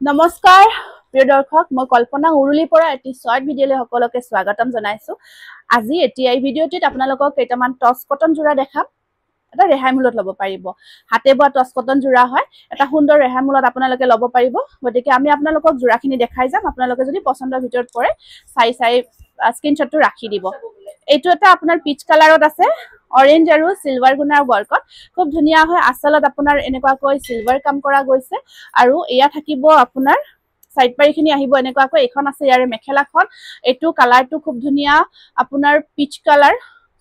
নমস্কাৰ প্ৰিয় দৰ্শক মই কল্পনা উৰুলিৰ পৰা এটি শৰ্ট ভিডিঅ'লৈ সকলোকে স্বাগতম জনাইছো আজি এই ভিডিঅ'টিত আপোনালোকক কেইটামান টচ কটন জোৰা দেখাম এটা ৰেহাই মূলত ল'ব পাৰিব হাতে বোৱা টচ কটন জোৰা হয় এটা সুন্দৰ ৰেহাই মূলত আপোনালোকে ল'ব পাৰিব গতিকে আমি আপোনালোকক জোৰাখিনি দেখাই যাম আপোনালোকে যদি পছন্দৰ ভিতৰত পৰে চাই স্ক্ৰিনশ্বটটো ৰাখি দিব এইটো এটা আপোনাৰ পিচ কালাৰত আছে অৰেঞ্জ আৰু সিলভাৰ গুণাৰ ওয়াৰ্কত খুব ধুনিয়া হয় আসলত আপোনাৰ এনেকুৱাকৈ সিলভাৰ কাম কৰা গৈছে আৰু এয়া থাকিব আপোনাৰ সাইড পাৰিখিনি আহিব এনেকুৱাকৈ এখন আছে ইয়াৰে মেখেলাখন এটো কালাৰটো খুব ধুনিয়া আপোনাৰ পিচ কালাৰ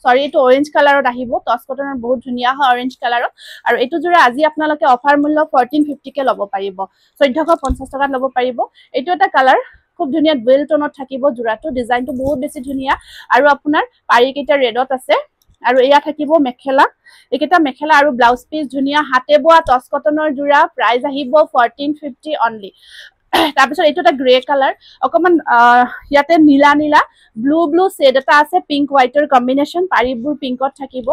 সৰি এটো অৰেঞ্জ কালাৰত আহিব টচ কটনৰ বহুত ধুনিয়া হয় অৰেঞ্জ কালাৰত আৰু এটো জোৰা আজি আপোনালোকে অফাৰ মূল্য 1450 কে ল'ব পাৰিব 1450 টকাত ল'ব পাৰিব এটো এটা কালাৰ খুব ধুনিয়া ডুৱেল টোনত থাকিব জোৰাটো ডিজাইনটো বহুত বেছি ধুনিয়া আৰু আপোনাৰ পাৰিকেইটা ৰেডত আছে আৰু এয়া থাকিব মেখেলা একেটা মেখেলা আৰু ব্লাউজ পিস ধুনিয়া হাতে বোৱা টচ কটনৰ জোৰা প্ৰাইস আহিব 1450 অনলি তাৰ পিছত এটো এটা গ্ৰে কালাৰ অকমান ইয়াতে নীলা নীলা ব্লু শেড এটা আছে পিংক হোৱাইটৰ কম্বিনেশন পাৰিবোৰ পিংকত থাকিব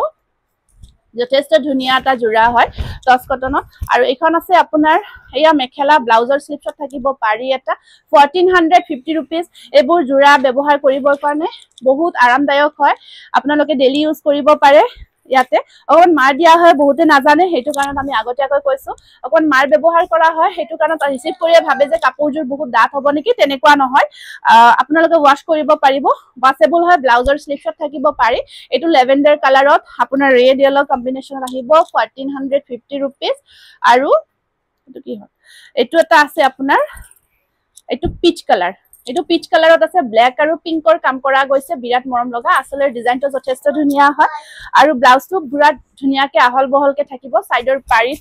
যথেষ্ট ধুনিয়া এটা জোৰা হয় টচ কটনত আৰু এখন আছে আপোনাৰ এয়া মেখেলা ব্লাউজৰ স্লিপছত থাকিব পাৰি এটা 1450 रुपीस এবোৰ জোৰা ব্যৱহাৰ কৰিবৰ কাৰণে বহুত আৰামদায়ক হয় আপোনালোকে ডেইলি ইউজ কৰিব পাৰে ইয়াতে অকন মাৰ দিয়া হয় বহুতে নাজানে হেতু কাৰণ আমি আগতীয়াকৈ কৈছো অকন মাৰ ব্যৱহাৰ কৰা হয় হেতু কাৰণ ৰিসিভ কৰিয়ে ভাবে যে কাপোৰজোৰ বহুত ডাঠ হ'ব নেকি তেনেকুৱা নহয় আপোনালোকে ওয়াশ কৰিব পাৰিব ওয়াশেবল হয় ব্লাউজৰ স্লিপছত থাকিব পাৰি এটো লেভেন্ডাৰ কালাৰত আপোনাৰ ৰেড ইয়েলো কম্বিনেশনত আহিব 1450 रुपीस আৰু এটো কি হয় এটো এটা আছে আপোনাৰ এটো পিচ কালাৰ এটো পিচ কালাৰত আছে ব্ল্যাক আৰু পিংকৰ কাম কৰা গৈছে বিৰাট মৰম লগা আসলে ডিজাইনটো যথেষ্ট ধুনিয়া হয় আৰু ব্লাউজটো পুৰা ধুনিয়াকে আহল বহলকে থাকিব সাইডৰ পাৰি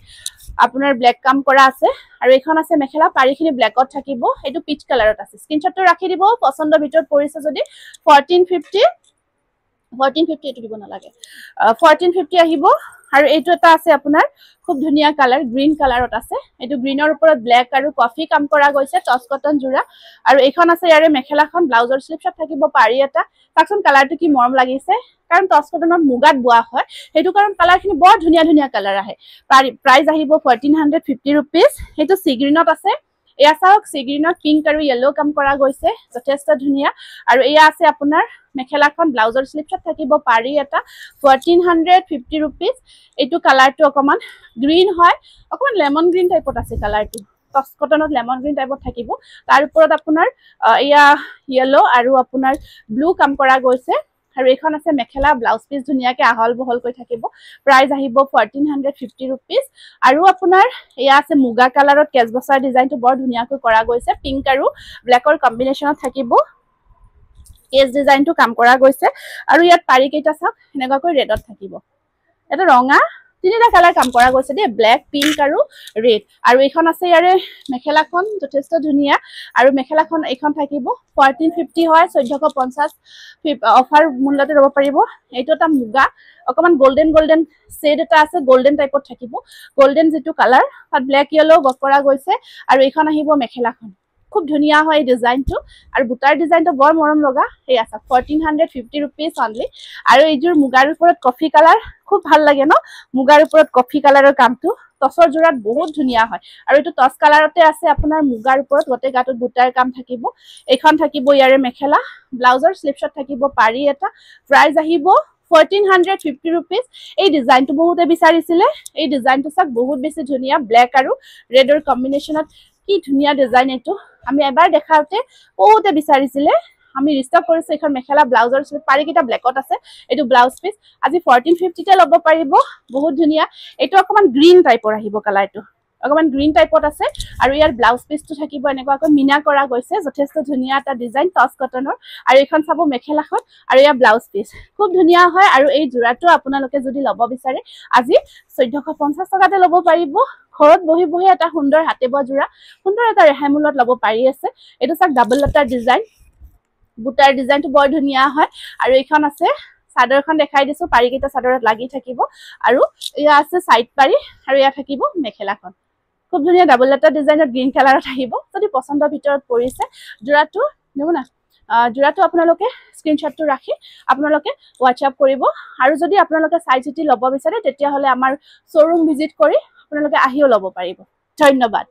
আপোনাৰ ব্ল্যাক কাম কৰা আছে আৰু এখন আছে মেখেলা পাৰিখিনি ব্ল্যাকত থাকিব এটো পিচ কালাৰত আছে স্ক্ৰিনশ্বটটো ৰাখি দিব পছন্দৰ ভিতৰত পৰিছে যদি 1450 এটো দিব নালাগে 1450 আহিব আৰু এটো এটা আছে আপোনাৰ খুব ধুনিয়া কালাৰ গ্ৰীন কালাৰত আছে এটো গ্ৰীনৰ ওপৰত ব্ল্যাক আৰু কফি কাম কৰা গৈছে টচ কটন জোৰা আৰু এখন আছে ইয়াৰে মেখেলাখন ব্লাউজৰ স্লিপছত থাকিব পাৰি এটা তাকচোন কালাৰটো কি মৰম লাগিছে কাৰণ টচ কটনত মুগাত বোৱা হয় হেতু কাৰণ কালাৰখিনি বৰ ধুনিয়া কালাৰ আহে প্ৰাইস আহিব 1450 रुपीस হেতু সি গ্ৰীনত আছে এয়া চাওক সি গ্ৰীনত পিংক আৰু ইয়েলো কাম কৰা গৈছে যথেষ্ট ধুনিয়া আৰু এয়া আছে আপোনাৰ মেখেলাখন ব্লাউজৰ স্লিপছত থাকিব পাৰি এটা 1450 रुपीस এটো কালাৰটো অকমান গ্ৰীন হয় অকমান লেমন গ্ৰীন টাইপত আছে কালাৰটো টচ কটনত লেমন গ্ৰীন টাইপত থাকিব তাৰ ওপৰত আপোনাৰ এয়া ইয়েলো আৰু আপোনাৰ ব্লু কাম কৰা গৈছে আৰু এখন আছে মেখেলা ব্লাউজ পিস ধুনিয়াকে আহল বহল কৈ থাকিব প্ৰাইস আহিব 1450 रुपीस আৰু আপোনাৰ এয়া আছে মুগা কালাৰত কেজবছাৰ ডিজাইনটো বৰ ধুনিয়াকৈ কৰা গৈছে পিংক আৰু ব্ল্যাকৰ কম্বিনেশনত থাকিব কেজ ডিজাইনটো কাম কৰা গৈছে আৰু ইয়াত পাৰি কেইটা চাওক এনেকুৱাকৈ ৰেডত থাকিব এটা ৰঙা তিনিটা কালাৰ কাম কৰা গৈছে দে ব্ল্যাক পিংক আৰু ৰেড আৰু এখন আছে ইয়াৰে মেখেলাখন যথেষ্ট ধুনিয়া আৰু মেখেলাখন এখন থাকিব 1450 হয় 1450 অফাৰ মূল্যতে ল'ব পাৰিব এইটো এটা মুগা অকমান গোল্ডেন শেড এটা আছে গোল্ডেন টাইপত থাকিব গোল্ডেন যেটো কালাৰ তাত ব্ল্যাক ইয়েলো বক কৰা গৈছে আৰু এখন আহিব মেখেলাখন খুব ধুনিয়া হয় ডিজাইনটো আৰু বুটাৰ ডিজাইনটো বৰ মৰম লগা এই আছে 1450 रुपीस অনলি আৰু এইজোৰ মুগাৰ ওপৰত কফি কালাৰ খুব ভাল লাগে ন মুগাৰ ওপৰত কফি কালাৰৰ কামটো টচৰ জোৰাত বহুত ধুনিয়া হয় আৰু এটো টচ কালাৰতে আছে আপোনাৰ মুগাৰ ওপৰত গতে গাটত বুটাৰ কাম থাকিব এখন থাকিব ইয়াৰে মেখেলা ব্লাউজৰ স্লিপছত থাকিব পাৰি এটা প্ৰাইস আহিব 1450 रुपीस এই ডিজাইনটো বহুতে বিচাৰিছিলে এই ডিজাইনটো চাক বহুত বেছি ধুনিয়া ব্ল্যাক আৰু ৰেডৰ কম্বিনেশনত কি ধুনিয়া ডিজাইন এটো আমি এবাৰ দেখাওতে বহুতে বিচাৰিছিলে আমি ৰিস্টক কৰিছো এখন মেখেলা ব্লাউজৰ স্লিপ পাৰিকিটা ব্ল্যাকত আছে এটো ব্লাউজ পিস আজি 1450 তে ল'ব পাৰিব বহুত ধুনিয়া এটো অকমান গ্ৰীন টাইপৰ আহিব কালাৰটো অকমান গ্ৰীন টাইপত আছে আৰু ইয়াৰ ব্লাউজ পিসটো থাকিব এনেকুৱাকৈ মিনা কৰা গৈছে যথেষ্ট ধুনিয়া এটা ডিজাইন টচ কটনৰ আৰু এখন চাব মেখেলাখন আৰু ইয়াৰ ব্লাউজ পিস খুব ধুনিয়া হয় আৰু এই জোৰাটো আপোনালোকে যদি ল'ব বিচাৰে আজি 1450 টকাতে ল'ব পাৰিব ঘৰত বহি এটা সুন্দৰ হাতে বোৱা জোৰা সুন্দৰ এটা ৰেহাই মূল্যত ল'ব পাৰি আছে এটো চাক ডাবল লেটাৰ ডিজাইন বুটাৰ ডিজাইনটো বৰ ধুনিয়া হয় আৰু এখন আছে চাদৰখন দেখাই দিছো পাৰিকেইটা চাদৰত লাগি থাকিব আৰু ইয়া আছে সাইড পাৰি আৰু ইয়া থাকিব মেখেলাখন খুব ধুনিয়া ডাবল লেটাৰ ডিজাইনত গ্ৰীন কালাৰত আহিব যদি পছন্দৰ ভিতৰত পৰিছে জোৰাটো নেবনা জোৰাটো আপোনালোকে স্ক্ৰিনশ্বটটো ৰাখি আপোনালোকে WhatsApp কৰিব আৰু যদি আপোনালোকে সাইজ চিটি ল'ব বিচাৰে তেতিয়া হলে আমাৰ শ্বৰুম ভিজিট কৰি আপোনালোকে আহিও ল'ব পাৰিব ধন্যবাদ